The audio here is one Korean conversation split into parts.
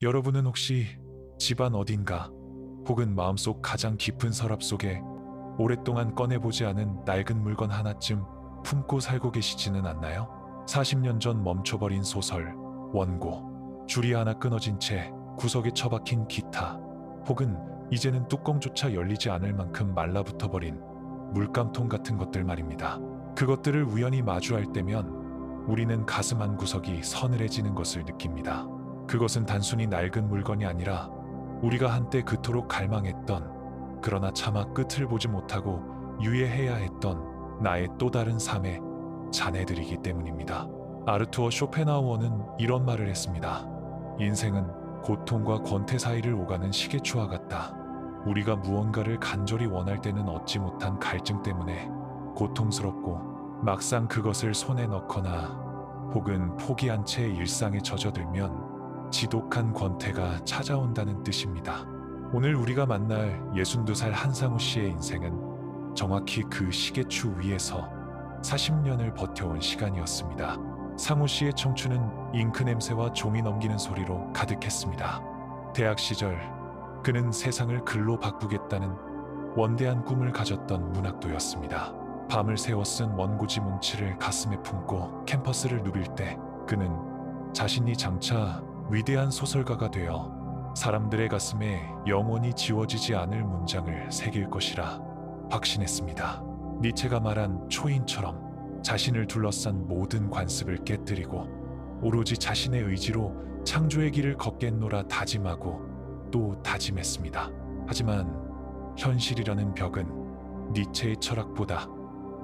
여러분은 혹시 집안 어딘가 혹은 마음속 가장 깊은 서랍 속에 오랫동안 꺼내보지 않은 낡은 물건 하나쯤 품고 살고 계시지는 않나요? 40년 전 멈춰버린 소설, 원고, 줄이 하나 끊어진 채 구석에 처박힌 기타, 혹은 이제는 뚜껑조차 열리지 않을 만큼 말라붙어버린 물감통 같은 것들 말입니다. 그것들을 우연히 마주할 때면 우리는 가슴 한 구석이 서늘해지는 것을 느낍니다. 그것은 단순히 낡은 물건이 아니라 우리가 한때 그토록 갈망했던, 그러나 차마 끝을 보지 못하고 유예해야 했던 나의 또 다른 삶의 잔해들이기 때문입니다. 아르투어 쇼펜하우어는 이런 말을 했습니다. 인생은 고통과 권태 사이를 오가는 시계추와 같다. 우리가 무언가를 간절히 원할 때는 얻지 못한 갈증 때문에 고통스럽고, 막상 그것을 손에 넣거나 혹은 포기한 채 일상에 젖어들면 지독한 권태가 찾아온다는 뜻입니다. 오늘 우리가 만날 62살 한상우 씨의 인생은 정확히 그 시계추 위에서 40년을 버텨온 시간이었습니다. 상우 씨의 청춘은 잉크 냄새와 종이 넘기는 소리로 가득했습니다. 대학 시절 그는 세상을 글로 바꾸겠다는 원대한 꿈을 가졌던 문학도였습니다. 밤을 새워 쓴 원고지 뭉치를 가슴에 품고 캠퍼스를 누빌 때 그는 자신이 장차 위대한 소설가가 되어 사람들의 가슴에 영원히 지워지지 않을 문장을 새길 것이라 확신했습니다. 니체가 말한 초인처럼 자신을 둘러싼 모든 관습을 깨뜨리고 오로지 자신의 의지로 창조의 길을 걷겠노라 다짐하고 또 다짐했습니다. 하지만 현실이라는 벽은 니체의 철학보다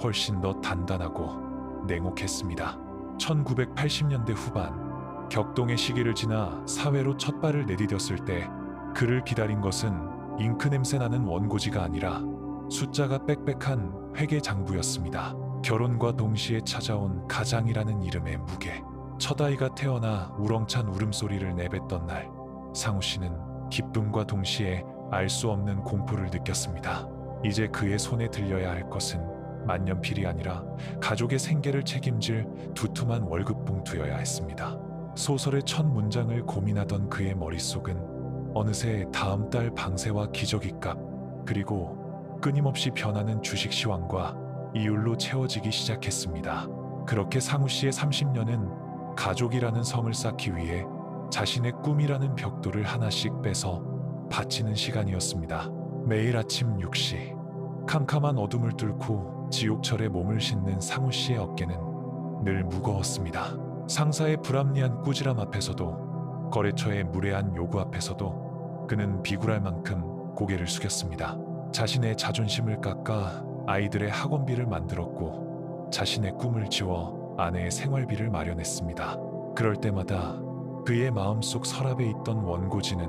훨씬 더 단단하고 냉혹했습니다. 1980년대 후반 격동의 시기를 지나 사회로 첫 발을 내디뎠을 때 그를 기다린 것은 잉크 냄새 나는 원고지가 아니라 숫자가 빽빽한 회계장부였습니다. 결혼과 동시에 찾아온 가장이라는 이름의 무게, 첫 아이가 태어나 우렁찬 울음소리를 내뱉던 날, 상우 씨는 기쁨과 동시에 알 수 없는 공포를 느꼈습니다. 이제 그의 손에 들려야 할 것은 만년필이 아니라 가족의 생계를 책임질 두툼한 월급 봉투여야 했습니다. 소설의 첫 문장을 고민하던 그의 머릿속은 어느새 다음 달 방세와 기저귀값, 그리고 끊임없이 변하는 주식 시황과 이율로 채워지기 시작했습니다. 그렇게 상우 씨의 30년은 가족이라는 성을 쌓기 위해 자신의 꿈이라는 벽돌을 하나씩 빼서 바치는 시간이었습니다. 매일 아침 6시, 캄캄한 어둠을 뚫고 지옥철에 몸을 싣는 상우 씨의 어깨는 늘 무거웠습니다. 상사의 불합리한 꾸지람 앞에서도, 거래처의 무례한 요구 앞에서도 그는 비굴할 만큼 고개를 숙였습니다. 자신의 자존심을 깎아 아이들의 학원비를 만들었고 자신의 꿈을 지워 아내의 생활비를 마련했습니다. 그럴 때마다 그의 마음속 서랍에 있던 원고지는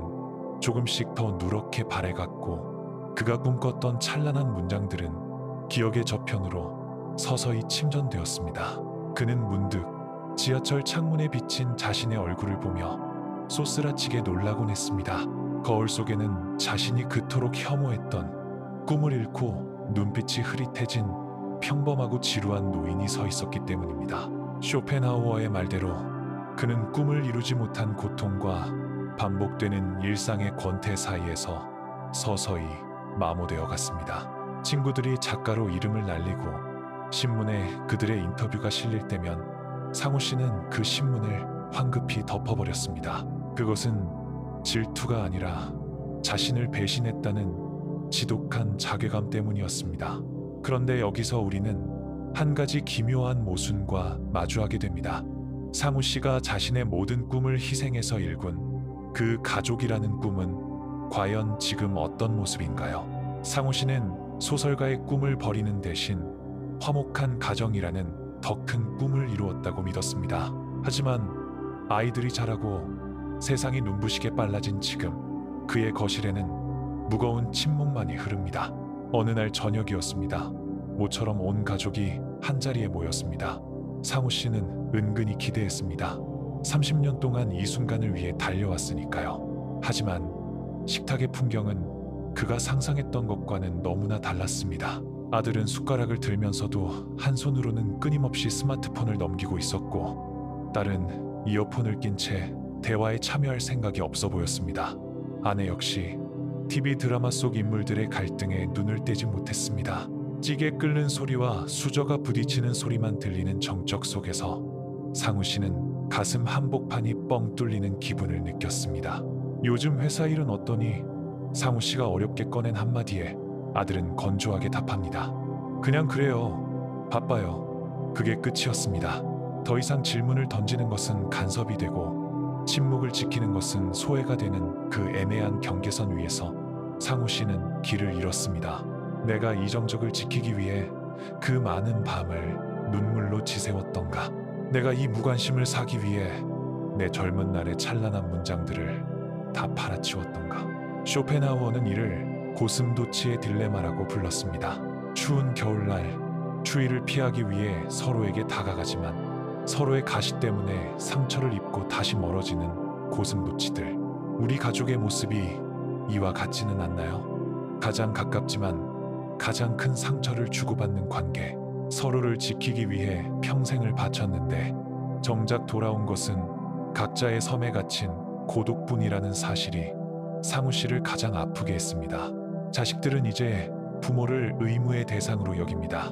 조금씩 더 누렇게 발해갔고, 그가 꿈꿨던 찬란한 문장들은 기억의 저편으로 서서히 침전되었습니다. 그는 문득 지하철 창문에 비친 자신의 얼굴을 보며 쏘스라치게 놀라곤 했습니다. 거울 속에는 자신이 그토록 혐오했던, 꿈을 잃고 눈빛이 흐릿해진 평범하고 지루한 노인이 서 있었기 때문입니다. 쇼펜하우어의 말대로 그는 꿈을 이루지 못한 고통과 반복되는 일상의 권태 사이에서 서서히 마모되어 갔습니다. 친구들이 작가로 이름을 날리고 신문에 그들의 인터뷰가 실릴 때면 상우 씨는 그 신문을 황급히 덮어버렸습니다. 그것은 질투가 아니라 자신을 배신했다는 지독한 자괴감 때문이었습니다. 그런데 여기서 우리는 한 가지 기묘한 모순과 마주하게 됩니다. 상우 씨가 자신의 모든 꿈을 희생해서 일군 그 가족이라는 꿈은 과연 지금 어떤 모습인가요? 상우 씨는 소설가의 꿈을 버리는 대신 화목한 가정이라는 더 큰 꿈을 이루었다고 믿었습니다. 하지만 아이들이 자라고 세상이 눈부시게 빨라진 지금 그의 거실에는 무거운 침묵만이 흐릅니다. 어느 날 저녁이었습니다. 모처럼 온 가족이 한자리에 모였습니다. 상우 씨는 은근히 기대했습니다. 30년 동안 이 순간을 위해 달려왔으니까요. 하지만 식탁의 풍경은 그가 상상했던 것과는 너무나 달랐습니다. 아들은 숟가락을 들면서도 한 손으로는 끊임없이 스마트폰을 넘기고 있었고, 딸은 이어폰을 낀 채 대화에 참여할 생각이 없어 보였습니다. 아내 역시 TV 드라마 속 인물들의 갈등에 눈을 떼지 못했습니다. 찌개 끓는 소리와 수저가 부딪히는 소리만 들리는 정적 속에서 상우 씨는 가슴 한복판이 뻥 뚫리는 기분을 느꼈습니다. 요즘 회사 일은 어떠니? 상우 씨가 어렵게 꺼낸 한마디에 아들은 건조하게 답합니다. 그냥 그래요. 바빠요. 그게 끝이었습니다. 더 이상 질문을 던지는 것은 간섭이 되고 침묵을 지키는 것은 소외가 되는 그 애매한 경계선 위에서 상우 씨는 길을 잃었습니다. 내가 이 정적을 지키기 위해 그 많은 밤을 눈물로 지새웠던가. 내가 이 무관심을 사기 위해 내 젊은 날의 찬란한 문장들을 다 팔아치웠던가. 쇼펜하우어는 이를 고슴도치의 딜레마라고 불렀습니다. 추운 겨울날 추위를 피하기 위해 서로에게 다가가지만 서로의 가시 때문에 상처를 입고 다시 멀어지는 고슴도치들. 우리 가족의 모습이 이와 같지는 않나요? 가장 가깝지만 가장 큰 상처를 주고받는 관계. 서로를 지키기 위해 평생을 바쳤는데 정작 돌아온 것은 각자의 섬에 갇힌 고독뿐이라는 사실이 상우 씨를 가장 아프게 했습니다. 자식들은 이제 부모를 의무의 대상으로 여깁니다.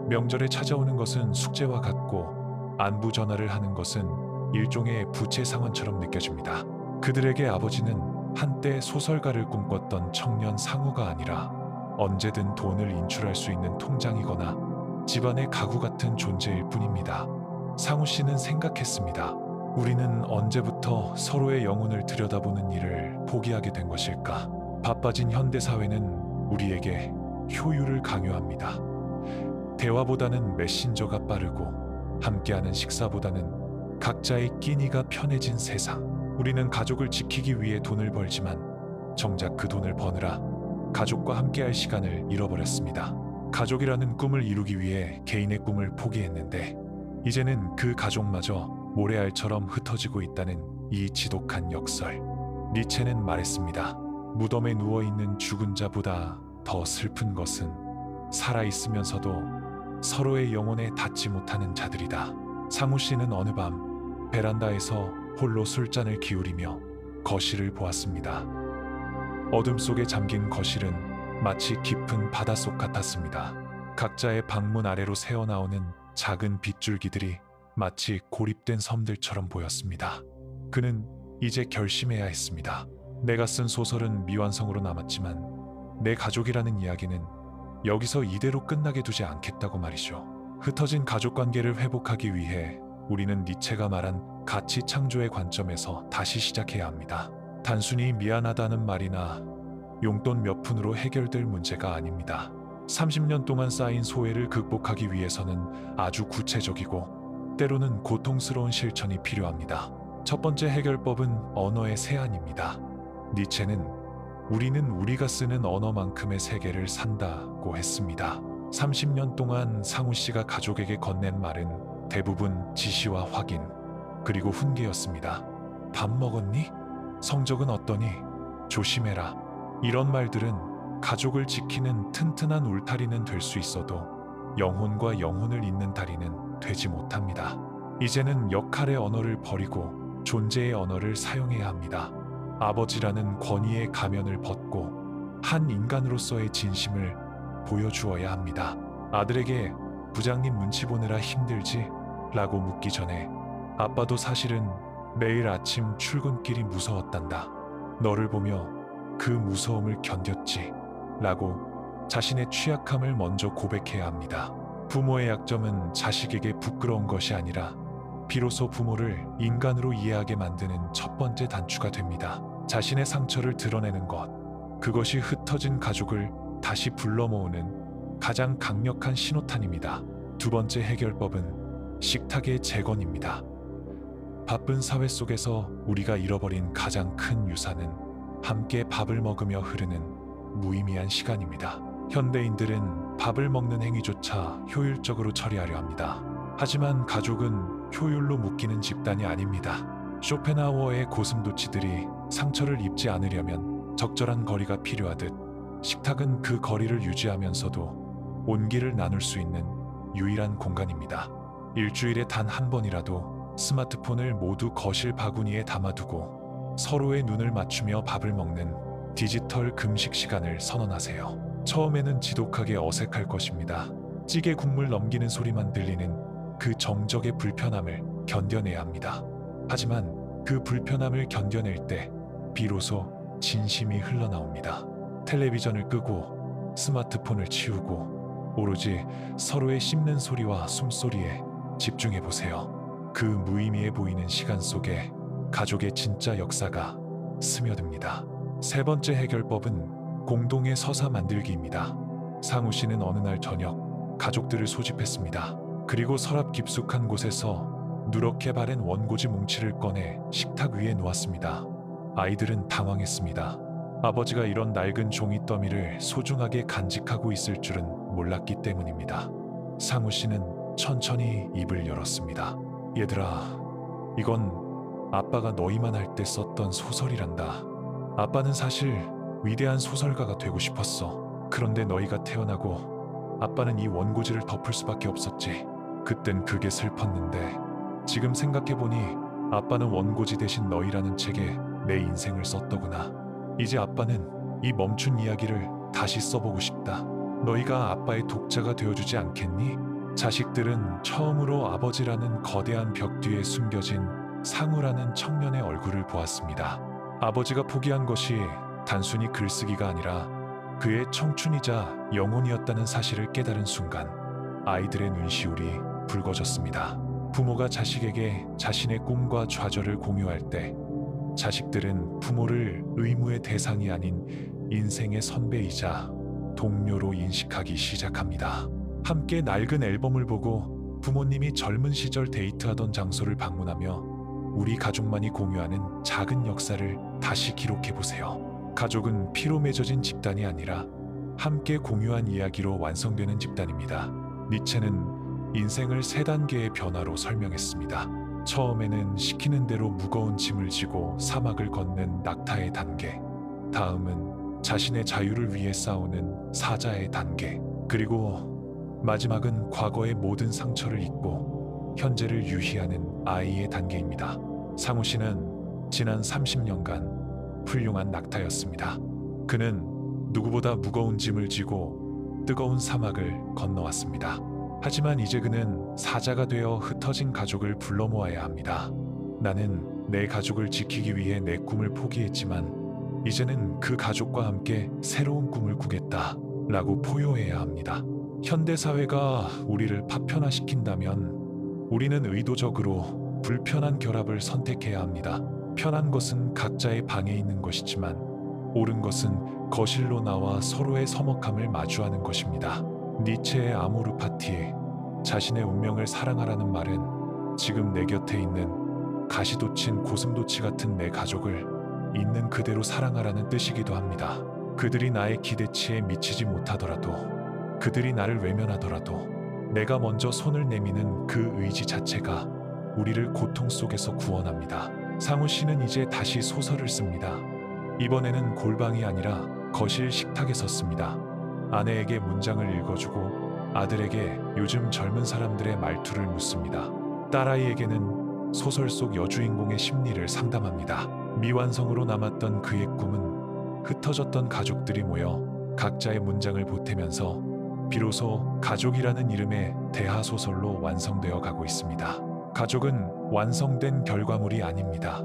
명절에 찾아오는 것은 숙제와 같고 안부 전화를 하는 것은 일종의 부채 상환처럼 느껴집니다. 그들에게 아버지는 한때 소설가를 꿈꿨던 청년 상우가 아니라 언제든 돈을 인출할 수 있는 통장이거나 집안의 가구 같은 존재일 뿐입니다. 상우 씨는 생각했습니다. 우리는 언제부터 서로의 영혼을 들여다보는 일을 포기하게 된 것일까? 바빠진 현대사회는 우리에게 효율을 강요합니다. 대화보다는 메신저가 빠르고 함께하는 식사보다는 각자의 끼니가 편해진 세상. 우리는 가족을 지키기 위해 돈을 벌지만 정작 그 돈을 버느라 가족과 함께할 시간을 잃어버렸습니다. 가족이라는 꿈을 이루기 위해 개인의 꿈을 포기했는데 이제는 그 가족마저 모래알처럼 흩어지고 있다는 이 지독한 역설. 니체는 말했습니다. 무덤에 누워있는 죽은 자보다 더 슬픈 것은 살아있으면서도 서로의 영혼에 닿지 못하는 자들이다. 상우 씨는 어느 밤 베란다에서 홀로 술잔을 기울이며 거실을 보았습니다. 어둠 속에 잠긴 거실은 마치 깊은 바닷속 같았습니다. 각자의 방문 아래로 새어나오는 작은 빗줄기들이 마치 고립된 섬들처럼 보였습니다. 그는 이제 결심해야 했습니다. 내가 쓴 소설은 미완성으로 남았지만 내 가족이라는 이야기는 여기서 이대로 끝나게 두지 않겠다고 말이죠. 흩어진 가족관계를 회복하기 위해 우리는 니체가 말한 가치 창조의 관점에서 다시 시작해야 합니다. 단순히 미안하다는 말이나 용돈 몇 푼으로 해결될 문제가 아닙니다. 30년 동안 쌓인 소외를 극복하기 위해서는 아주 구체적이고 때로는 고통스러운 실천이 필요합니다. 첫 번째 해결법은 언어의 세안입니다. 니체는 우리는 우리가 쓰는 언어만큼의 세계를 산다고 했습니다. 30년 동안 상우 씨가 가족에게 건넨 말은 대부분 지시와 확인, 그리고 훈계였습니다. 밥 먹었니? 성적은 어떠니? 조심해라. 이런 말들은 가족을 지키는 튼튼한 울타리는 될 수 있어도 영혼과 영혼을 잇는 다리는 되지 못합니다. 이제는 역할의 언어를 버리고 존재의 언어를 사용해야 합니다. 아버지라는 권위의 가면을 벗고 한 인간으로서의 진심을 보여주어야 합니다. 아들에게 부장님 눈치 보느라 힘들지? 라고 묻기 전에 아빠도 사실은 매일 아침 출근길이 무서웠단다. 너를 보며 그 무서움을 견뎠지. 라고 자신의 취약함을 먼저 고백해야 합니다. 부모의 약점은 자식에게 부끄러운 것이 아니라 비로소 부모를 인간으로 이해하게 만드는 첫 번째 단추가 됩니다. 자신의 상처를 드러내는 것, 그것이 흩어진 가족을 다시 불러 모으는 가장 강력한 신호탄입니다. 두 번째 해결법은 식탁의 재건입니다. 바쁜 사회 속에서 우리가 잃어버린 가장 큰 유산은 함께 밥을 먹으며 흐르는 무의미한 시간입니다. 현대인들은 밥을 먹는 행위조차 효율적으로 처리하려 합니다. 하지만 가족은 효율로 묶이는 집단이 아닙니다. 쇼펜하우어의 고슴도치들이 상처를 입지 않으려면 적절한 거리가 필요하듯 식탁은 그 거리를 유지하면서도 온기를 나눌 수 있는 유일한 공간입니다. 일주일에 단 한 번이라도 스마트폰을 모두 거실 바구니에 담아두고 서로의 눈을 맞추며 밥을 먹는 디지털 금식 시간을 선언하세요. 처음에는 지독하게 어색할 것입니다. 찌개 국물 넘기는 소리만 들리는 그 정적의 불편함을 견뎌내야 합니다. 하지만 그 불편함을 견뎌낼 때 비로소 진심이 흘러나옵니다. 텔레비전을 끄고 스마트폰을 치우고 오로지 서로의 씹는 소리와 숨소리에 집중해 보세요. 그 무의미해 보이는 시간 속에 가족의 진짜 역사가 스며듭니다. 세 번째 해결법은 공동의 서사 만들기입니다. 상우 씨는 어느 날 저녁 가족들을 소집했습니다. 그리고 서랍 깊숙한 곳에서 누렇게 바른 원고지 뭉치를 꺼내 식탁 위에 놓았습니다. 아이들은 당황했습니다. 아버지가 이런 낡은 종이 더미를 소중하게 간직하고 있을 줄은 몰랐기 때문입니다. 상우 씨는 천천히 입을 열었습니다. 얘들아, 이건 아빠가 너희만 할 때 썼던 소설이란다. 아빠는 사실 위대한 소설가가 되고 싶었어. 그런데 너희가 태어나고 아빠는 이 원고지를 덮을 수밖에 없었지. 그땐 그게 슬펐는데 지금 생각해보니 아빠는 원고지 대신 너희라는 책에 내 인생을 썼더구나. 이제 아빠는 이 멈춘 이야기를 다시 써보고 싶다. 너희가 아빠의 독자가 되어주지 않겠니? 자식들은 처음으로 아버지라는 거대한 벽 뒤에 숨겨진 상우라는 청년의 얼굴을 보았습니다. 아버지가 포기한 것이 단순히 글쓰기가 아니라 그의 청춘이자 영혼이었다는 사실을 깨달은 순간 아이들의 눈시울이 붉어졌습니다. 부모가 자식에게 자신의 꿈과 좌절을 공유할 때 자식들은 부모를 의무의 대상이 아닌 인생의 선배이자 동료로 인식하기 시작합니다. 함께 낡은 앨범을 보고 부모님이 젊은 시절 데이트하던 장소를 방문하며 우리 가족만이 공유하는 작은 역사를 다시 기록해 보세요. 가족은 피로 맺어진 집단이 아니라 함께 공유한 이야기로 완성되는 집단입니다. 니체는 인생을 세 단계의 변화로 설명했습니다. 처음에는 시키는 대로 무거운 짐을 지고 사막을 걷는 낙타의 단계, 다음은 자신의 자유를 위해 싸우는 사자의 단계, 그리고 마지막은 과거의 모든 상처를 잊고 현재를 유희하는 아이의 단계입니다. 상우 씨는 지난 30년간 훌륭한 낙타였습니다. 그는 누구보다 무거운 짐을 지고 뜨거운 사막을 건너왔습니다. 하지만 이제 그는 사자가 되어 흩어진 가족을 불러 모아야 합니다. 나는 내 가족을 지키기 위해 내 꿈을 포기했지만 이제는 그 가족과 함께 새로운 꿈을 꾸겠다 라고 포효해야 합니다. 현대사회가 우리를 파편화시킨다면 우리는 의도적으로 불편한 결합을 선택해야 합니다. 편한 것은 각자의 방에 있는 것이지만 옳은 것은 거실로 나와 서로의 서먹함을 마주하는 것입니다. 니체의 아모르 파티, 자신의 운명을 사랑하라는 말은 지금 내 곁에 있는 가시돋친 고슴도치 같은 내 가족을 있는 그대로 사랑하라는 뜻이기도 합니다. 그들이 나의 기대치에 미치지 못하더라도, 그들이 나를 외면하더라도 내가 먼저 손을 내미는 그 의지 자체가 우리를 고통 속에서 구원합니다. 상우 씨는 이제 다시 소설을 씁니다. 이번에는 골방이 아니라 거실 식탁에 섰습니다. 아내에게 문장을 읽어주고 아들에게 요즘 젊은 사람들의 말투를 묻습니다. 딸아이에게는 소설 속 여주인공의 심리를 상담합니다. 미완성으로 남았던 그의 꿈은 흩어졌던 가족들이 모여 각자의 문장을 보태면서 비로소 가족이라는 이름의 대하소설로 완성되어 가고 있습니다. 가족은 완성된 결과물이 아닙니다.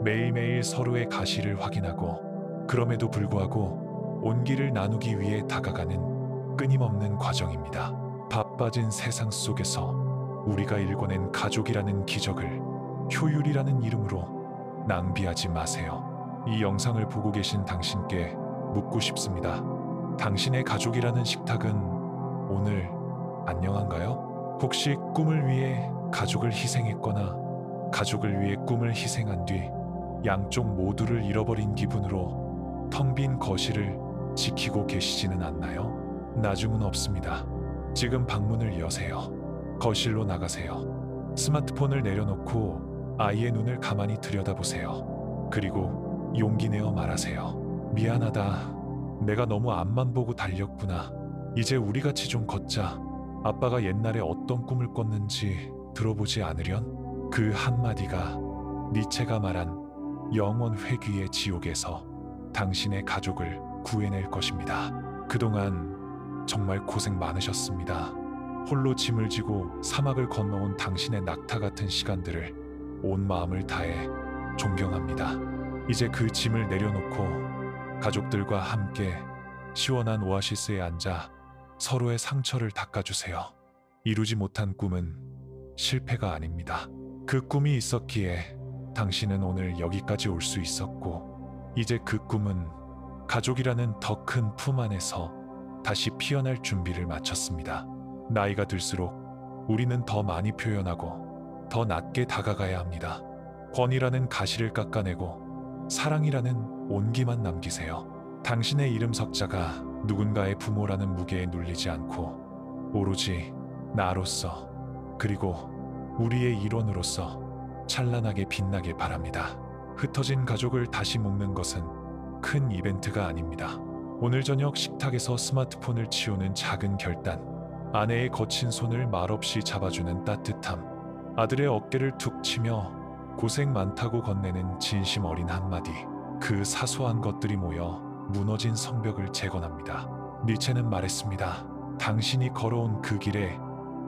매일매일 서로의 가시를 확인하고 그럼에도 불구하고 온기를 나누기 위해 다가가는 끊임없는 과정입니다. 바빠진 세상 속에서 우리가 일궈낸 가족이라는 기적을 효율이라는 이름으로 낭비하지 마세요. 이 영상을 보고 계신 당신께 묻고 싶습니다. 당신의 가족이라는 식탁은 오늘 안녕한가요? 혹시 꿈을 위해 가족을 희생했거나 가족을 위해 꿈을 희생한 뒤 양쪽 모두를 잃어버린 기분으로 텅 빈 거실을 지키고 계시지는 않나요? 나중은 없습니다. 지금 방문을 여세요. 거실로 나가세요. 스마트폰을 내려놓고 아이의 눈을 가만히 들여다보세요. 그리고 용기 내어 말하세요. 미안하다. 내가 너무 앞만 보고 달렸구나. 이제 우리 같이 좀 걷자. 아빠가 옛날에 어떤 꿈을 꿨는지 들어보지 않으련? 그 한마디가 니체가 말한 영원 회귀의 지옥에서 당신의 가족을 구해낼 것입니다. 그동안 정말 고생 많으셨습니다. 홀로 짐을 지고 사막을 건너온 당신의 낙타 같은 시간들을 온 마음을 다해 존경합니다. 이제 그 짐을 내려놓고 가족들과 함께 시원한 오아시스에 앉아 서로의 상처를 닦아주세요. 이루지 못한 꿈은 실패가 아닙니다. 그 꿈이 있었기에 당신은 오늘 여기까지 올 수 있었고, 이제 그 꿈은 가족이라는 더 큰 품 안에서 다시 피어날 준비를 마쳤습니다. 나이가 들수록 우리는 더 많이 표현하고 더 낮게 다가가야 합니다. 권위라는 가시를 깎아내고 사랑이라는 온기만 남기세요. 당신의 이름 석자가 누군가의 부모라는 무게에 눌리지 않고 오로지 나로서, 그리고 우리의 일원으로서 찬란하게 빛나길 바랍니다. 흩어진 가족을 다시 묶는 것은 큰 이벤트가 아닙니다. 오늘 저녁 식탁에서 스마트폰을 치우는 작은 결단, 아내의 거친 손을 말없이 잡아주는 따뜻함, 아들의 어깨를 툭 치며 고생 많다고 건네는 진심 어린 한마디, 그 사소한 것들이 모여 무너진 성벽을 재건합니다. 니체는 말했습니다. 당신이 걸어온 그 길에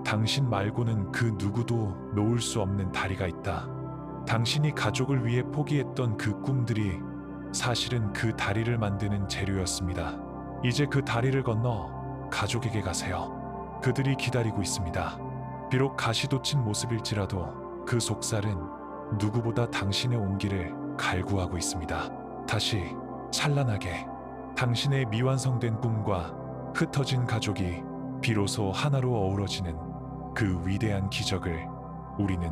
당신 말고는 그 누구도 놓을 수 없는 다리가 있다. 당신이 가족을 위해 포기했던 그 꿈들이 사실은 그 다리를 만드는 재료였습니다. 이제 그 다리를 건너 가족에게 가세요. 그들이 기다리고 있습니다. 비록 가시돋친 모습일지라도 그 속살은 누구보다 당신의 온기를 갈구하고 있습니다. 다시 찬란하게 당신의 미완성된 꿈과 흩어진 가족이 비로소 하나로 어우러지는 그 위대한 기적을 우리는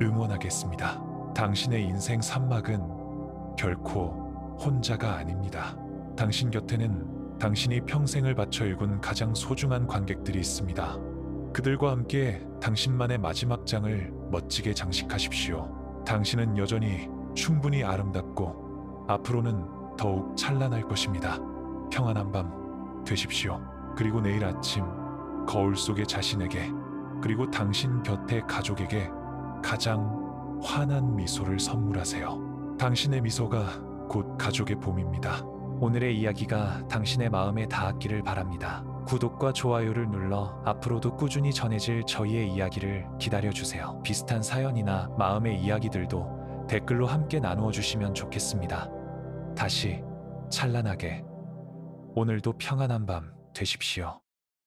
응원하겠습니다. 당신의 인생 산막은 결코 혼자가 아닙니다. 당신 곁에는 당신이 평생을 바쳐 일군 가장 소중한 관객들이 있습니다. 그들과 함께 당신만의 마지막 장을 멋지게 장식하십시오. 당신은 여전히 충분히 아름답고 앞으로는 더욱 찬란할 것입니다. 평안한 밤 되십시오. 그리고 내일 아침 거울 속의 자신에게, 그리고 당신 곁의 가족에게 가장 환한 미소를 선물하세요. 당신의 미소가 곧 가족의 봄입니다. 오늘의 이야기가 당신의 마음에 닿았기를 바랍니다. 구독과 좋아요를 눌러 앞으로도 꾸준히 전해질 저희의 이야기를 기다려주세요. 비슷한 사연이나 마음의 이야기들도 댓글로 함께 나누어 주시면 좋겠습니다. 다시 찬란하게 오늘도 평안한 밤 되십시오.